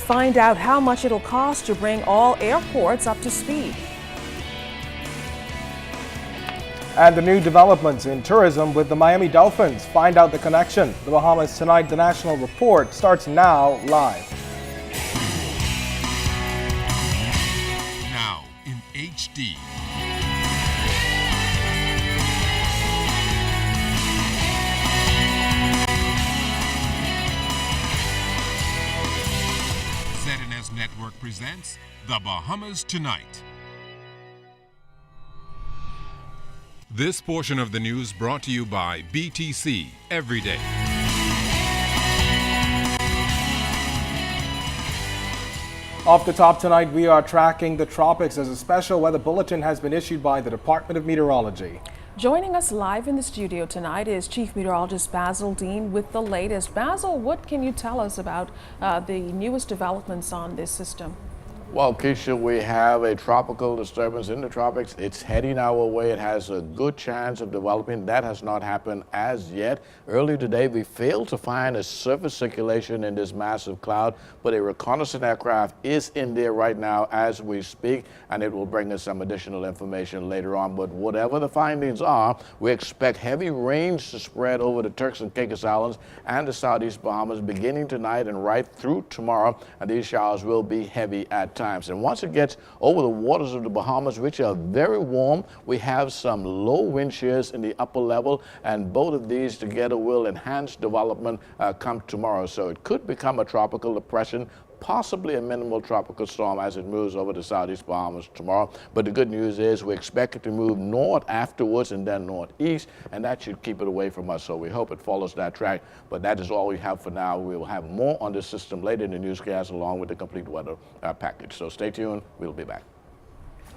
Find out how much it'll cost to bring all airports up to speed. And the new developments in tourism with the Miami Dolphins. Find out the connection. The Bahamas Tonight, the National Report, starts now live. Now in HD. ZNS Network presents The Bahamas Tonight. This portion of the news brought to you by BTC Every Day. Off the top tonight, we are tracking the tropics as a special weather bulletin has been issued by the Department of Meteorology. Joining us live in the studio tonight is Chief Meteorologist Basil Dean with the latest. Basil, what can you tell us about the newest developments on this system? Well, Keisha, we have a tropical disturbance in the tropics. It's heading our way. It has a good chance of developing. That has not happened as yet. Earlier today, we failed to find a surface circulation in this massive cloud, but a reconnaissance aircraft is in there right now as we speak, and it will bring us some additional information later on. But whatever the findings are, we expect heavy rains to spread over the Turks and Caicos Islands and the Southeast Bahamas beginning tonight and right through tomorrow, and these showers will be heavy at times. And once it gets over the waters of the Bahamas, which are very warm, we have some low wind shears in the upper level, and both of these together will enhance development come tomorrow. So it could become a tropical depression, possibly a minimal tropical storm as it moves over the Southeast Bahamas tomorrow. But the good news is we expect it to move north afterwards and then northeast, and that should keep it away from us. So we hope it follows that track. But that is all we have for now. We will have more on this system later in the newscast along with the complete weather package. So stay tuned. We'll be back.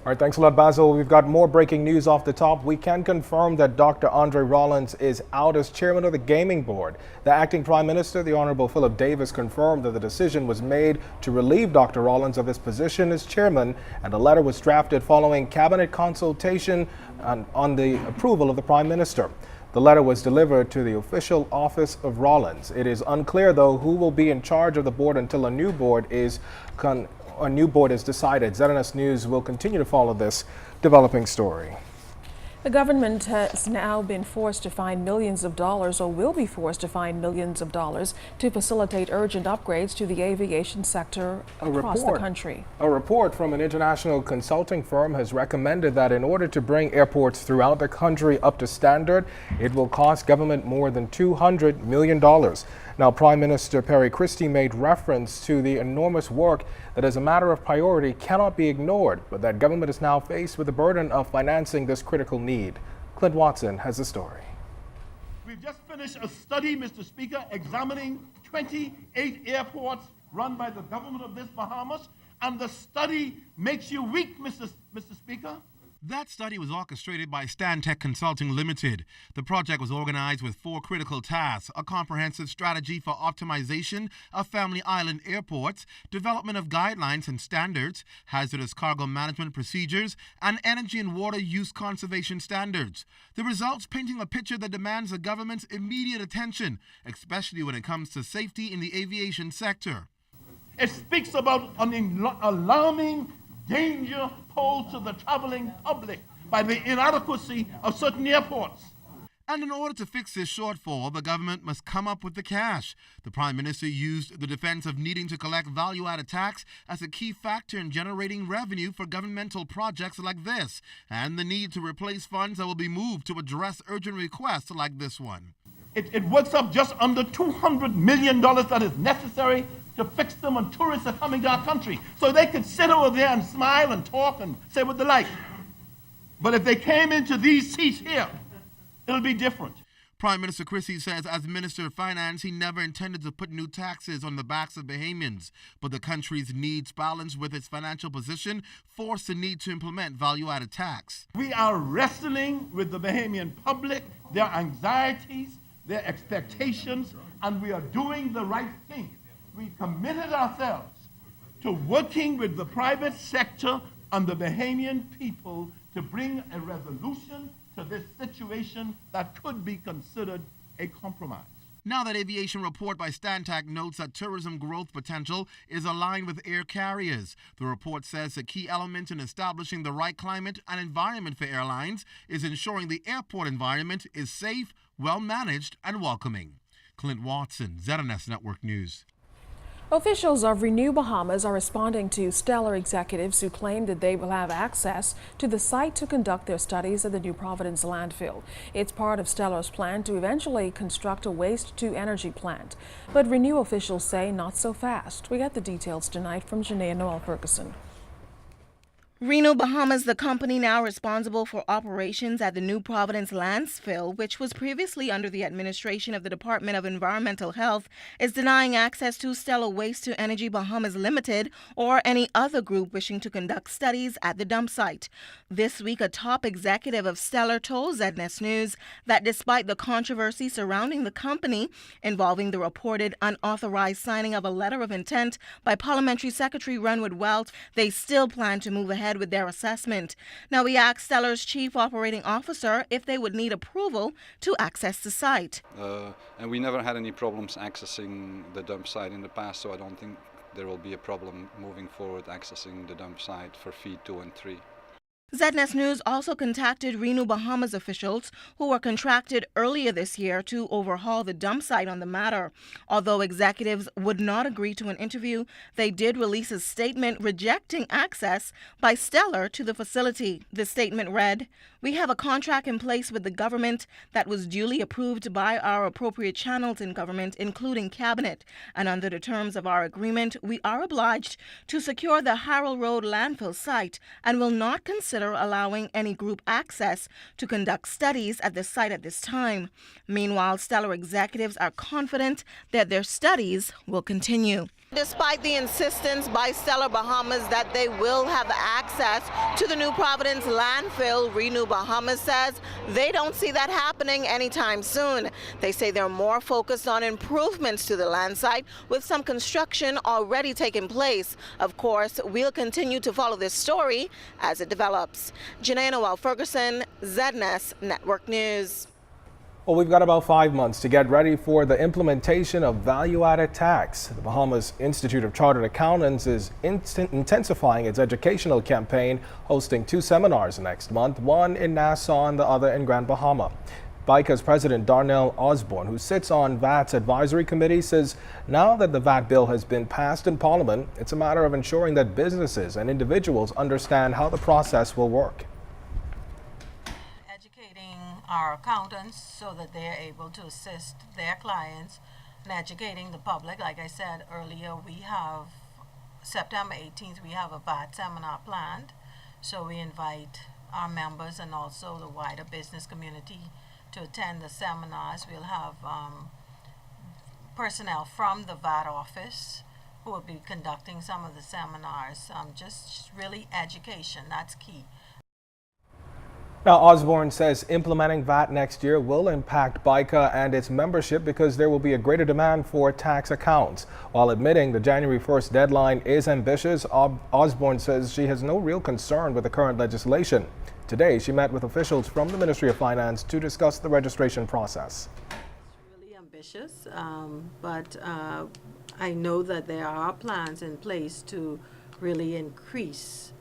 All right, thanks a lot, Basil. We've got more breaking news off the top. We can confirm that Dr. Andre Rollins is out as chairman of the Gaming Board. The acting Prime Minister, the Honorable Philip Davis, confirmed that the decision was made to relieve Dr. Rollins of his position as chairman, and a letter was drafted following cabinet consultation on the approval of the Prime Minister. The letter was delivered to the official office of Rollins. It is unclear, though, who will be in charge of the board until a new board is decided. ZNS News will continue to follow this developing story. The government has now been forced to find millions of dollars, or will be forced to find millions of dollars, to facilitate urgent upgrades to the aviation sector across the country. A report from an international consulting firm has recommended that in order to bring airports throughout the country up to standard, it will cost government more than $200 million. Now, Prime Minister Perry Christie made reference to the enormous work that as a matter of priority cannot be ignored, but that government is now faced with the burden of financing this critical need. Clint Watson has the story. We've just finished a study, Mr. Speaker, examining 28 airports run by the government of this Bahamas, and the study makes you weak, Mr. Speaker. That study was orchestrated by Stantec Consulting Limited. The project was organized with 4 critical tasks: a comprehensive strategy for optimization of family island airports, development of guidelines and standards, hazardous cargo management procedures, and energy and water use conservation standards. The results painting a picture that demands the government's immediate attention, especially when it comes to safety in the aviation sector. It speaks about an alarming danger posed to the traveling public by the inadequacy of certain airports. And in order to fix this shortfall, the government must come up with the cash. The Prime Minister used the defense of needing to collect value-added tax as a key factor in generating revenue for governmental projects like this, and the need to replace funds that will be moved to address urgent requests like this one. It works up just under $200 million that is necessary to fix them when tourists are coming to our country. So they could sit over there and smile and talk and say what they like. But if they came into these seats here, it'll be different. Prime Minister Christie says as Minister of Finance, he never intended to put new taxes on the backs of Bahamians. But the country's needs balanced with its financial position forced the need to implement value-added tax. We are wrestling with the Bahamian public, their anxieties, their expectations, and we are doing the right thing. We committed ourselves to working with the private sector and the Bahamian people to bring a resolution to this situation that could be considered a compromise. Now that aviation report by Stantec notes that tourism growth potential is aligned with air carriers. The report says a key element in establishing the right climate and environment for airlines is ensuring the airport environment is safe, well-managed, and welcoming. Clint Watson, ZNS Network News. Officials of Renew Bahamas are responding to Stellar executives who claim that they will have access to the site to conduct their studies at the New Providence landfill. It's part of Stellar's plan to eventually construct a waste-to-energy plant. But Renew officials say not so fast. We got the details tonight from Janaea Noel Ferguson. Renew Bahamas, the company now responsible for operations at the New Providence landfill, which was previously under the administration of the Department of Environmental Health, is denying access to Stellar Waste to Energy Bahamas Limited or any other group wishing to conduct studies at the dump site. This week, a top executive of Stellar told ZNS News that despite the controversy surrounding the company involving the reported unauthorized signing of a letter of intent by Parliamentary Secretary Renwood Welch, they still plan to move ahead with their assessment. Now, we asked Stellar's chief operating officer if they would need approval to access the site. And we never had any problems accessing the dump site in the past, so I don't think there will be a problem moving forward accessing the dump site for feed 2 and 3. ZNS News also contacted Renew Bahamas officials who were contracted earlier this year to overhaul the dump site on the matter. Although executives would not agree to an interview, they did release a statement rejecting access by Stellar to the facility. The statement read, "We have a contract in place with the government that was duly approved by our appropriate channels in government, including cabinet, and under the terms of our agreement, we are obliged to secure the Harrell Road landfill site and will not consider allowing any group access to conduct studies at the site at this time." Meanwhile, Stellar executives are confident that their studies will continue. Despite the insistence by Stellar Bahamas that they will have access to the New Providence landfill, Renew Bahamas says they don't see that happening anytime soon. They say they're more focused on improvements to the land site, with some construction already taking place. Of course, we'll continue to follow this story as it develops. Janaea Noel Ferguson, ZNS Network News. Well, we've got about 5 months to get ready for the implementation of value-added tax. The Bahamas Institute of Chartered Accountants is intensifying its educational campaign, hosting 2 seminars next month, one in Nassau and the other in Grand Bahama. BICA's President Darnell Osborne, who sits on VAT's advisory committee, says now that the VAT bill has been passed in Parliament, it's a matter of ensuring that businesses and individuals understand how the process will work. Our accountants so that they're able to assist their clients and educating the public. Like I said earlier, we have September 18th, we have a VAT seminar planned. So we invite our members and also the wider business community to attend the seminars. We'll have personnel from the VAT office who will be conducting some of the seminars. Just really education, that's key. Now, Osborne says implementing VAT next year will impact BICA and its membership because there will be a greater demand for tax accounts. While admitting the January 1st deadline is ambitious, Osborne says she has no real concern with the current legislation. Today, she met with officials from the Ministry of Finance to discuss the registration process. It's really ambitious, but I know that there are plans in place to really increase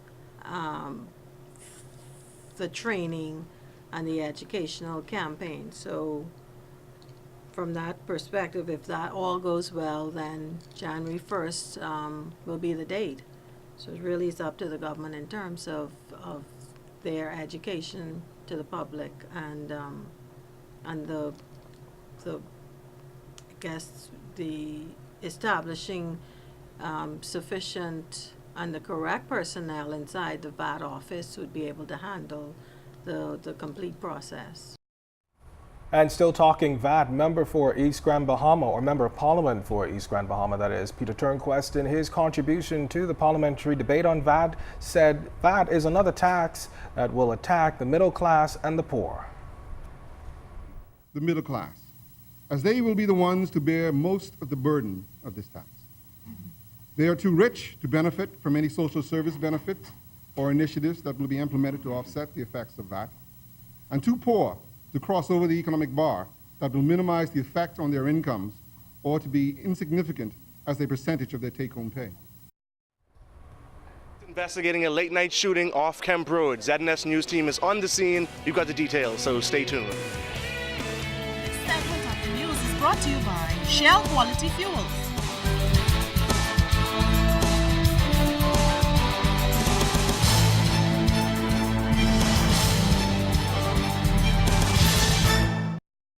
the training and the educational campaign. So from that perspective, if that all goes well, then January 1st will be the date. So it really is up to the government in terms of their education to the public and the I guess the establishing sufficient and the correct personnel inside the VAT office would be able to handle the complete process. And still talking VAT, member for East Grand Bahama, or Member of Parliament for East Grand Bahama, that is, Peter Turnquest, in his contribution to the parliamentary debate on VAT, said VAT is another tax that will attack the middle class and the poor. The middle class, as they will be the ones to bear most of the burden of this tax. They are too rich to benefit from any social service benefits or initiatives that will be implemented to offset the effects of VAT, and too poor to cross over the economic bar that will minimize the effect on their incomes or to be insignificant as a percentage of their take-home pay. Investigating a late-night shooting off Kemp Road. ZNS News team is on the scene. You've got the details, so stay tuned. This segment of the news is brought to you by Shell Quality Fuels.